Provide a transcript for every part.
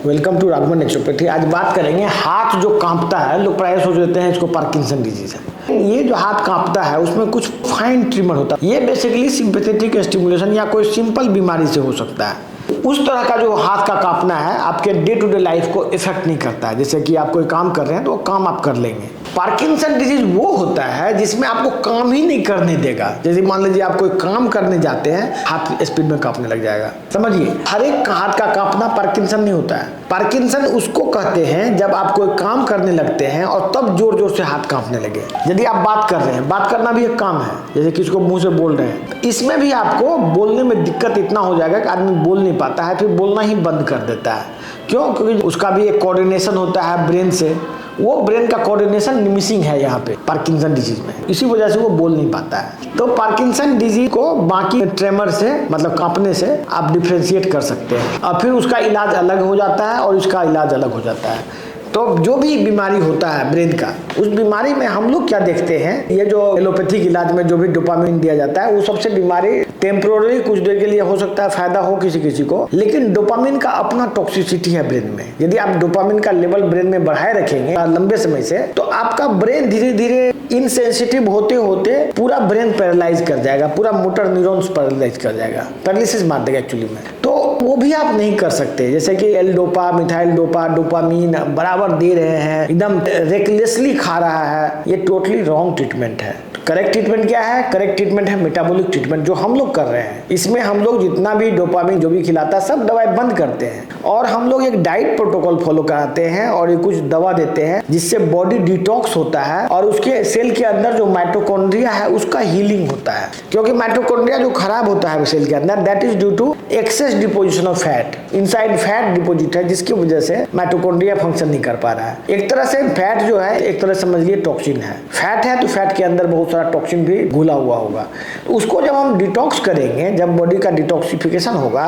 Welcome to Raghavan naturopathy. आज बात करेंगे हाथ जो कांपता है, लोग प्राय सोच लेते हैं इसको पार्किंसन डिजीज है। ये जो हाथ कांपता है उसमें कुछ फाइन ट्रिमर होता है। ये बेसिकली सिंपैथेटिक स्टिमुलेशन या कोई सिंपल बीमारी से हो सकता है। उस तरह का जो हाथ का कांपना है आपके डे टू डे लाइफ को इफेक्ट नहीं करता है। जैसे कि आप कोई काम कर रहे हैं तो वो काम आप कर लेंगे। पार्किंसन डिजीज वो होता है जिसमें आपको काम ही नहीं करने देगा। जैसे मान लीजिए आप कोई काम करने जाते हैं, हाथ स्पीड में कांपने लग जाएगा। समझिए, हर एक हाथ का कांपना पार्किंसन नहीं होता है। पार्किंसन उसको कहते हैं जब आप कोई काम करने लगते हैं और तब जोर जोर से हाथ कांपने लगे। यदि आप बात कर रहे हैं, बात करना भी एक काम है, जैसे किसी को मुंह से बोल रहे हैं, तो इसमें भी आपको बोलने में दिक्कत इतना हो जाएगा कि आदमी बोल नहीं पाता है, फिर बोलना ही बंद कर देता है। क्यों? क्योंकि उसका भी एक कोऑर्डिनेशन होता है ब्रेन से, वो ब्रेन का कोऑर्डिनेशन मिसिंग है यहाँ पे पार्किंसन डिजीज में। इसी वजह से वो बोल नहीं पाता है। तो पार्किंसन डिजीज को बाकी ट्रेमर से, मतलब कांपने से आप डिफरेंशिएट कर सकते हैं और फिर उसका इलाज अलग हो जाता है और इसका इलाज अलग हो जाता है। तो जो भी बीमारी होता है ब्रेन का, उस बीमारी में हम लोग क्या देखते हैं, ये जो एलोपैथिक इलाज में जो भी डोपामिन दिया जाता है वो सबसे बीमारी टेम्पोररी कुछ देर के लिए हो सकता है फायदा हो किसी किसी को, लेकिन डोपामिन का अपना टॉक्सिसिटी है ब्रेन में। यदि आप डोपामिन का लेवल ब्रेन में बढ़ाए रखेंगे लंबे समय से, तो आपका ब्रेन धीरे धीरे इनसेंसिटिव होते होते पूरा ब्रेन पैरालाइज कर जाएगा, पूरा मोटर न्यूरॉन्स पैरालाइज कर जाएगा, पैरालिसिस मार देगा एक्चुअली में। तो वो भी आप नहीं कर सकते। जैसे कि L dopa, methyl dopa, dopamine बराबर दे रहे हैं, एकदम रेकलेसली खा रहा है, ये टोटली रॉन्ग ट्रीटमेंट है। करेक्ट ट्रीटमेंट क्या है? करेक्ट ट्रीटमेंट है मेटाबॉलिक ट्रीटमेंट, जो हम लोग कर रहे हैं। इसमें हम लोग जितना भी डोपामिन जो भी खिलाता है सब दवाई बंद करते हैं और हम लोग एक डाइट प्रोटोकॉल फॉलो कराते हैं और ये कुछ दवा देते हैं जिससे बॉडी डिटॉक्स होता है और उसके सेल के अंदर जो माइटोकॉन्ड्रिया है उसका हीलिंग होता है। क्योंकि माइटोकॉन्ड्रिया जो खराब होता है सेल के अंदर, that is due to excess deposition of fat. Inside fat deposit है जिसकी वजह से माइटोकॉन्ड्रिया फंक्शन नहीं कर पा रहा है। एक तरह से फैट जो है, एक तरह से समझ लिए टॉक्सिन है। फैट है तो फैट के अंदर बहुत सारा टॉक्सिन भी घुला हुआ होगा। तो उसको जब हम डिटॉक्स करेंगे, जब बॉडी का डिटॉक्सिफिकेशन होगा,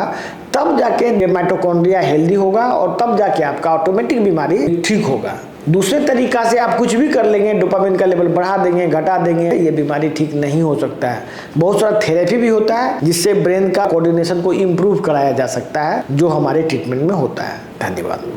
तब जाके माइटोकॉन्ड्रिया हेल्दी होगा और तब जाके आपका ऑटोमेटिक बीमारी ठीक होगा। दूसरे तरीका से आप कुछ भी कर लेंगे, डोपामिन का लेवल बढ़ा देंगे, घटा देंगे, ये बीमारी ठीक नहीं हो सकता है। बहुत सारा थेरेपी भी होता है जिससे ब्रेन का कोऑर्डिनेशन को इम्प्रूव कराया जा सकता है, जो हमारे ट्रीटमेंट में होता है। धन्यवाद।